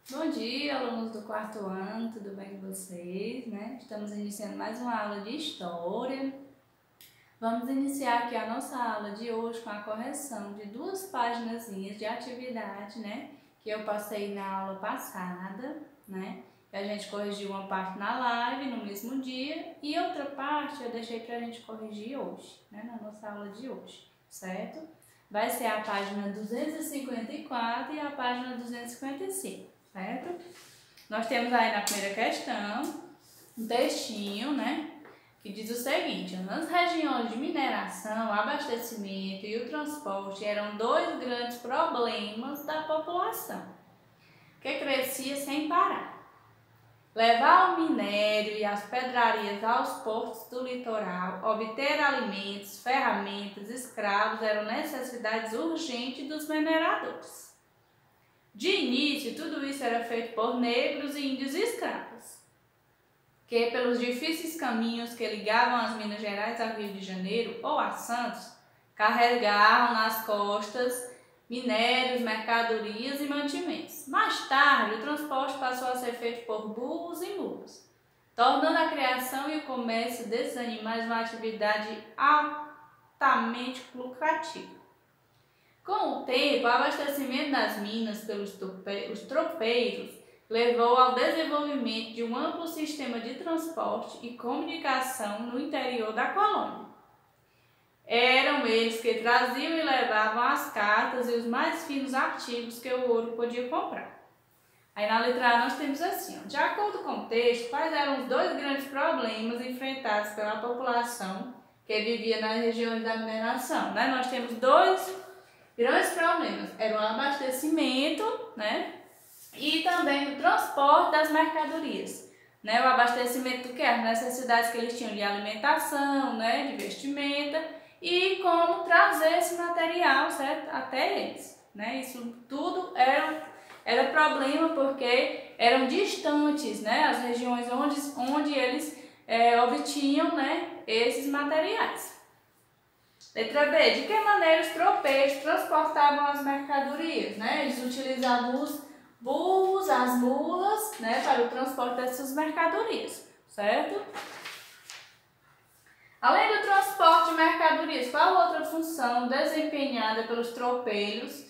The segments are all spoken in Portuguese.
Bom dia, alunos do quarto ano, tudo bem com vocês, né? Estamos iniciando mais uma aula de História. Vamos iniciar aqui a nossa aula de hoje com a correção de duas páginas de atividade, né? Que eu passei na aula passada, né? A gente corrigiu uma parte na live no mesmo dia e outra parte eu deixei para a gente corrigir hoje, né? Na nossa aula de hoje, certo? Vai ser a página 254 e a página 255. Certo? Nós temos aí na primeira questão um textinho, né? Que diz o seguinte: nas regiões de mineração, abastecimento e o transporte eram dois grandes problemas da população, que crescia sem parar. Levar o minério e as pedrarias aos portos do litoral, obter alimentos, ferramentas, escravos eram necessidades urgentes dos mineradores. De início, tudo isso era feito por negros e índios escravos, que pelos difíceis caminhos que ligavam as Minas Gerais ao Rio de Janeiro ou a Santos, carregavam nas costas minérios, mercadorias e mantimentos. Mais tarde, o transporte passou a ser feito por burros e mulas, tornando a criação e o comércio desses animais uma atividade altamente lucrativa. Com o tempo, o abastecimento das minas pelos tropeiros levou ao desenvolvimento de um amplo sistema de transporte e comunicação no interior da colônia. Eram eles que traziam e levavam as cartas e os mais finos artigos que o ouro podia comprar. Aí na letra A nós temos assim, de acordo com o texto, quais eram os dois grandes problemas enfrentados pela população que vivia nas regiões da mineração, né? Nós temos dois grandes problemas, era o abastecimento, né? E também o transporte das mercadorias, né? O abastecimento do que? As necessidades que eles tinham de alimentação, né? De vestimenta e como trazer esse material, certo? Até eles, né? Isso tudo era problema porque eram distantes, né? As regiões onde eles obtinham, né? Esses materiais. Letra B. De que maneira os tropeiros transportavam as mercadorias, né? Eles utilizavam os burros, as mulas, né? Para o transporte dessas mercadorias, certo? Além do transporte de mercadorias, qual outra função desempenhada pelos tropeiros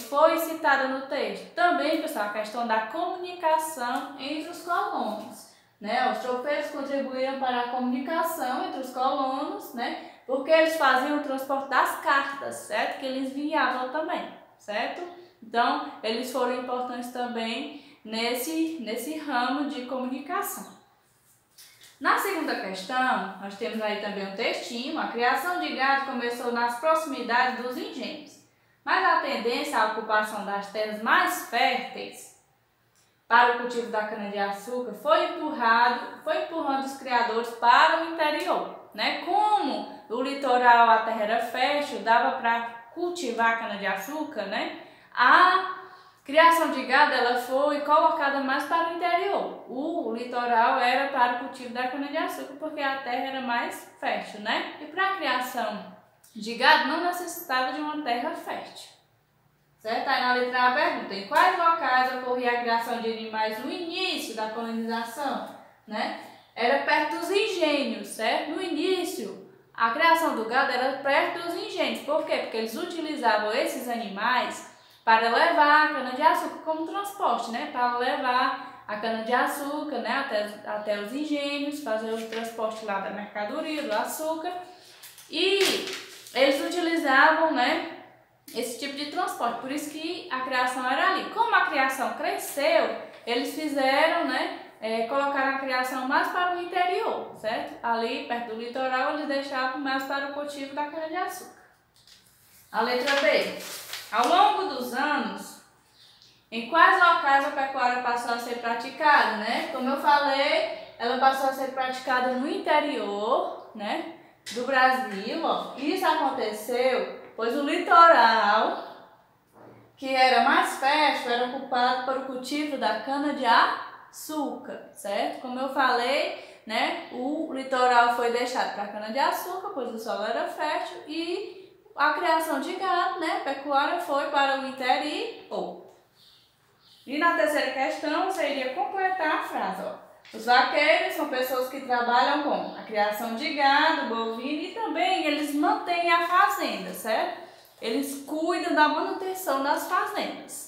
foi citada no texto? Também, pessoal, a questão da comunicação entre os colonos, né? Os tropeiros contribuíram para a comunicação entre os colonos, né? Porque eles faziam o transporte das cartas, certo? Que eles enviavam também, certo? Então, eles foram importantes também nesse ramo de comunicação. Na segunda questão, nós temos aí também um textinho. A criação de gado começou nas proximidades dos engenhos, mas a tendência à ocupação das terras mais férteis para o cultivo da cana-de-açúcar foi empurrando os criadores para o interior, né? Como o litoral, a terra era fértil, dava para cultivar a cana-de-açúcar, né? A criação de gado ela foi colocada mais para o interior. O litoral era para o cultivo da cana-de-açúcar porque a terra era mais fértil, né? E para a criação de gado não necessitava de uma terra fértil. Certo? Aí na letra A pergunta, em quais locais ocorria a criação de animais no início da colonização? Né? Era perto dos engenhos, certo? No início, a criação do gado era perto dos engenhos. Por quê? Porque eles utilizavam esses animais para levar a cana-de-açúcar como transporte, né? Para levar a cana-de-açúcar, né? até os engenhos, fazer o transporte lá da mercadoria, do açúcar. E eles utilizavam, né? Esse tipo de transporte, por isso que a criação era ali. Como a criação cresceu, eles fizeram, né, colocaram a criação mais para o interior, certo? Ali, perto do litoral, eles deixavam mais para o cultivo da cana-de-açúcar. A letra B. Ao longo dos anos, em quais locais a pecuária passou a ser praticada, né? Como eu falei, ela passou a ser praticada no interior, né, do Brasil, ó. Isso aconteceu pois o litoral, que era mais fértil, era ocupado para o cultivo da cana-de-açúcar, certo? Como eu falei, né, o litoral foi deixado para a cana-de-açúcar, pois o solo era fértil, e a criação de gado, né, pecuária, foi para o interior. E na terceira questão, você iria completar a frase, ó. Os vaqueiros são pessoas que trabalham com a criação de gado, bovino e também eles mantêm a fazenda, certo? Eles cuidam da manutenção das fazendas.